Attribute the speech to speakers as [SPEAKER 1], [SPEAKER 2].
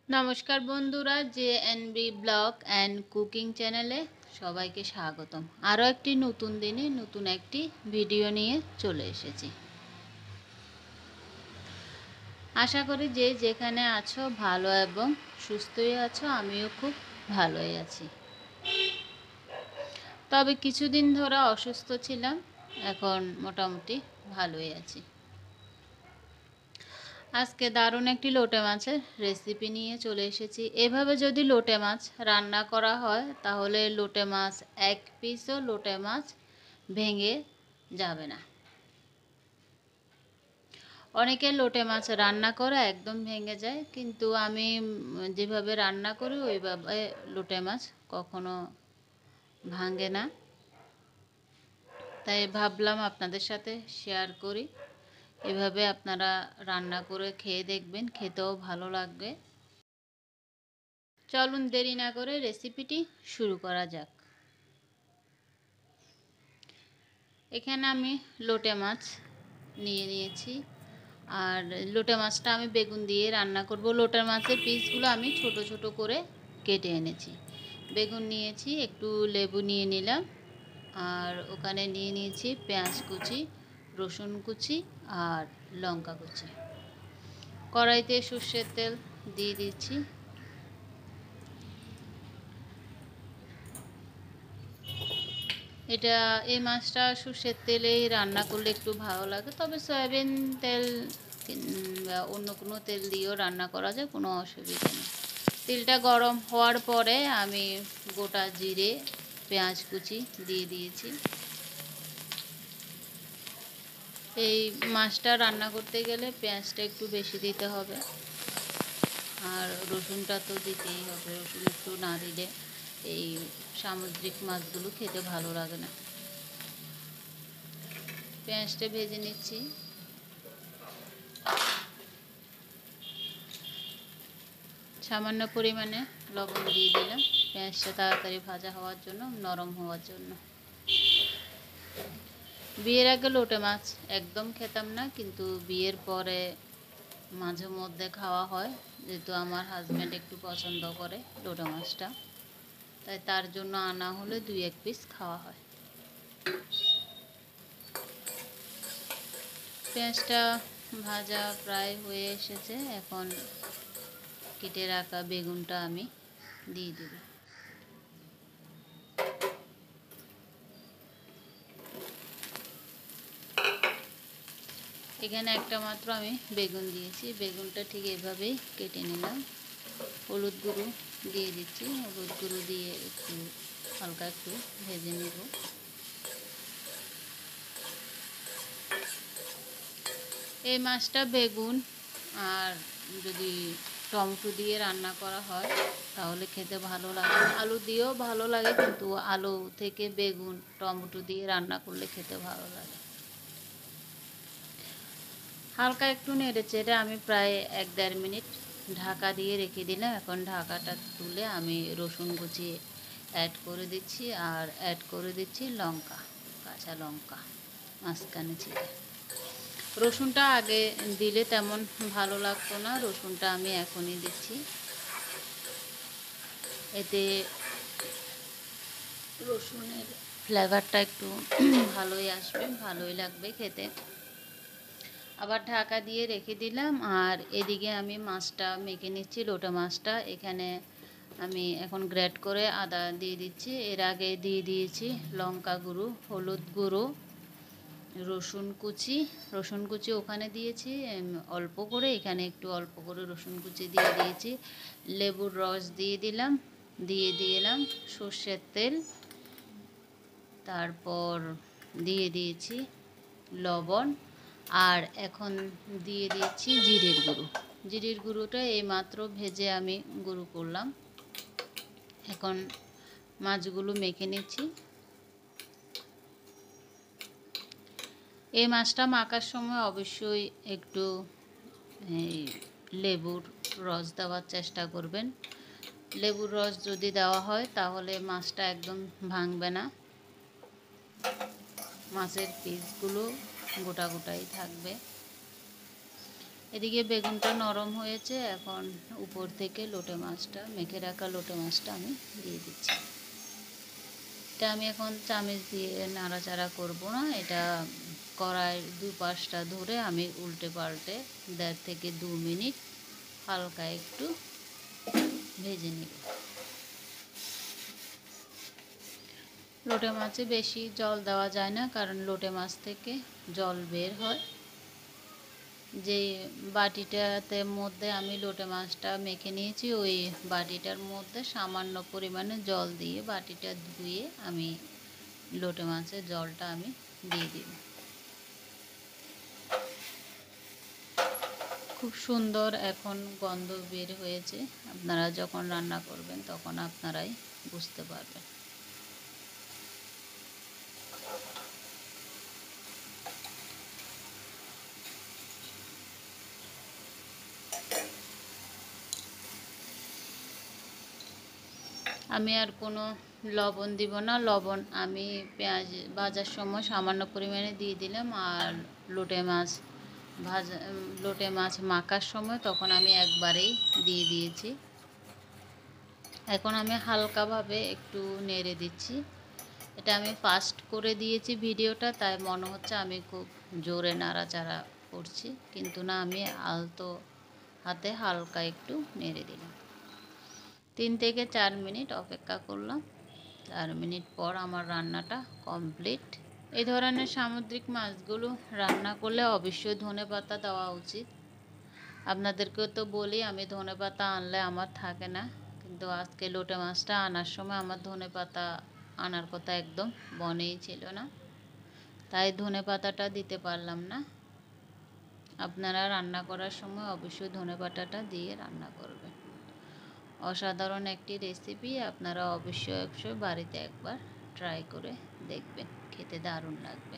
[SPEAKER 1] নমস্কার বন্ধুরা, JNB blog and cooking চ্যানেলে সবাইকে স্বাগতম। আরও একটি নতুন দিনে নতুন একটি ভিডিও নিয়ে চলে এসেছি। আশা করি যে যেখানে আছো ভালো এবং সুস্থই আছো। আমিও খুব ভালোই আছি। তবে কিছুদিন ধরে অসুস্থ ছিলাম, এখন মোটামুটি ভালোই আছি। আজকে দারুণ একটি লোটে মাছের রেসিপি নিয়ে চলে এসেছি। এভাবে যদি লোটে মাছ রান্না করা হয় তাহলে লোটে মাছ এক পিসও লোটে মাছ ভেঙে যাবে না। অনেকে লোটে মাছ রান্না করে একদম ভেঙে যায়, কিন্তু আমি যেভাবে রান্না করি ওইভাবে লোটে মাছ কখনো ভাঙে না। তাই ভাবলাম আপনাদের সাথে শেয়ার করি। এভাবে আপনারা রান্না করে খেয়ে দেখবেন, খেতেও ভালো লাগবে। চলুন দেরি না করে রেসিপিটি শুরু করা যাক। এখানে আমি লোটে মাছ নিয়ে নিয়েছি, আর লোটে মাছটা আমি বেগুন দিয়ে রান্না করব। লোটে মাছের পিসগুলো আমি ছোট ছোট করে কেটে এনেছি। বেগুন নিয়েছি, একটু লেবু নিয়ে নিলাম, আর ওখানে নিয়ে নিয়েছি পেঁয়াজ কুচি, রসুন কুচি আর লঙ্কা কুচি। কড়াইতে সর্ষের তেল দিয়ে দিচ্ছি। এই মাছটা সর্ষের তেলেই রান্না করলে একটু ভালো লাগে, তবে সয়াবিন তেল বা অন্য কোনো তেল দিয়েও রান্না করা যায়, কোনো অসুবিধা নেই। তেলটা গরম হওয়ার পরে আমি গোটা জিরে, পেঁয়াজ কুচি দিয়ে দিয়েছি। এই মাছটা রান্না করতে গেলে পেঁয়াজটা একটু বেশি দিতে হবে, আর রসুনটা তো দিতেই হবে। রসুন একটু না দিলে এই সামুদ্রিক মাছগুলো খেতে ভালো লাগে না। পেঁয়াজটা ভেজে নিচ্ছি। সামান্য পরিমাণে লবণ দিয়ে দিলাম, পেঁয়াজটা তাড়াতাড়ি ভাজা হওয়ার জন্য, নরম হওয়ার জন্য। বিয়ের আগে লোটে মাছ একদম খেতাম না, কিন্তু বিয়ের পরে মাঝে মধ্যে খাওয়া হয়, যেহেতু আমার হাজব্যান্ড একটু পছন্দ করে লোটে মাছটা, তাই তার জন্য আনা হলে 2-1 পিস খাওয়া হয়। পেঁয়াজটা ভাজা প্রায় হয়ে এসেছে, এখন কেটে রাখা বেগুনটা আমি দিয়ে দেব। এখানে একটা মাত্র আমি বেগুন দিয়েছি, বেগুনটা ঠিক এভাবেই কেটে নিলাম। হলুদ গুঁড়ো দিয়ে দিচ্ছি, হলুদ গুঁড়ো দিয়ে একটু হালকা একটু ভেজে নেব। এই মাছটা বেগুন আর যদি টমেটো দিয়ে রান্না করা হয় তাহলে খেতে ভালো লাগে। আলু দিয়েও ভালো লাগে, কিন্তু আলু থেকে বেগুন টমেটো দিয়ে রান্না করলে খেতে ভালো লাগে। হালকা একটু নেড়ে চেড়ে আমি প্রায় 1-1.5 মিনিট ঢাকা দিয়ে রেখে দিলাম। এখন ঢাকাটা তুলে আমি রসুন কুচি অ্যাড করে দিচ্ছি, আর অ্যাড করে দিচ্ছি লঙ্কা, কাঁচা লঙ্কা মাঝখানে ছিঁড়ে। রসুনটা আগে দিলে তেমন ভালো লাগতো না, রসুনটা আমি এখনই দিচ্ছি। এতে রসুনের ফ্লেভারটা একটু ভালোই আসবে, ভালোই লাগবে খেতে। আবার ঢাকা দিয়ে রেখে দিলাম, আর এদিকে আমি মাছটা মেখে নিচ্ছি, লোটে মাছটা। এখানে আমি এখন গ্রেট করে আদা দিয়ে দিচ্ছি। এর আগে দিয়ে দিয়েছি লঙ্কা গুঁড়ো, হলুদ গুঁড়ো, রসুন কুচি ওখানে দিয়েছি অল্প করে, এখানে একটু অল্প করে রসুন কুচি দিয়ে দিয়েছি। লেবুর রস দিয়ে দিলাম সর্ষের তেল, তারপর দিয়ে দিয়েছি লবণ, আর এখন দিয়ে দিয়েছি জিরের গুঁড়ো। জিরের গুঁড়োটা এইমাত্র ভেজে আমি গুঁড়ো করলাম। এখন মাছগুলো মেখে নিচ্ছি। এই মাছটা মাখার সময় অবশ্যই একটু লেবুর রস দেওয়ার চেষ্টা করবেন। লেবুর রস যদি দেওয়া হয় তাহলে মাছটা একদম ভাঙবে না, মাছের পিসগুলো গোটা গোটাই থাকবে। এদিকে বেগুনটা নরম হয়েছে, এখন উপর থেকে লোটে মাছটা, মেখে রাখা লোটে মাছটা আমি দিয়ে দিচ্ছি। এটা আমি এখন চামচ দিয়ে নাড়াচাড়া করব না, এটা কড়াইয়ের দুপাশটা ধরে আমি উল্টে পাল্টে 1.5 থেকে 2 মিনিট হালকা একটু ভেজে নিব। লোটে মাছে বেশি জল দেওয়া যায় না, কারণ লোটে মাছ থেকে জল বের হয়। যে বাটিটাতে মধ্যে আমি লোটে মাছটা মেখে নিয়েছি, ওই বাটিটার মধ্যে সামান্য পরিমাণে জল দিয়ে বাটিটা ধুয়ে আমি লোটে মাছের জলটা আমি দিয়ে দিব। খুব সুন্দর এখন গন্ধ বের হয়েছে, আপনারা যখন রান্না করবেন তখন আপনারাই বুঝতে পারবেন। আমি আর কোনো লবণ দিব না, লবণ আমি পেঁয়াজ ভাজার সময় সামান্য পরিমাণে দিয়ে দিলাম, আর লোটে মাছ লোটে মাছ মাখার সময় তখন আমি একবারেই দিয়ে দিয়েছি। এখন আমি হালকাভাবে একটু নেড়ে দিচ্ছি। এটা আমি ফাস্ট করে দিয়েছি ভিডিওটা, তাই মনে হচ্ছে আমি খুব জোরে নাড়াচাড়া করছি, কিন্তু না, আমি আলতো হাতে হালকা একটু নেড়ে দিলাম। 3 থেকে 4 মিনিট অপেক্ষা করলাম। 4 মিনিট পর আমার রান্নাটা কমপ্লিট। এই ধরনের সামুদ্রিক মাছগুলো রান্না করলে অবশ্যই ধনেপাতা দেওয়া উচিত। আপনাদেরকেও তো বলি, আমি ধনেপাতা আনলে আমার থাকে না, কিন্তু আজকে লোটে মাছটা আনার সময় আমার ধনেপাতা আনার কথা একদম মনেই ছিল না, তাই ধনেপাতাটা দিতে পারলাম না। আপনারা রান্না করার সময় অবশ্যই ধনেপাতাটা দিয়ে রান্না করবেন। অসাধারণ একটি রেসিপি, আপনারা অবশ্যই বাড়িতে একবার ট্রাই করে দেখবেন, খেতে দারুণ লাগবে।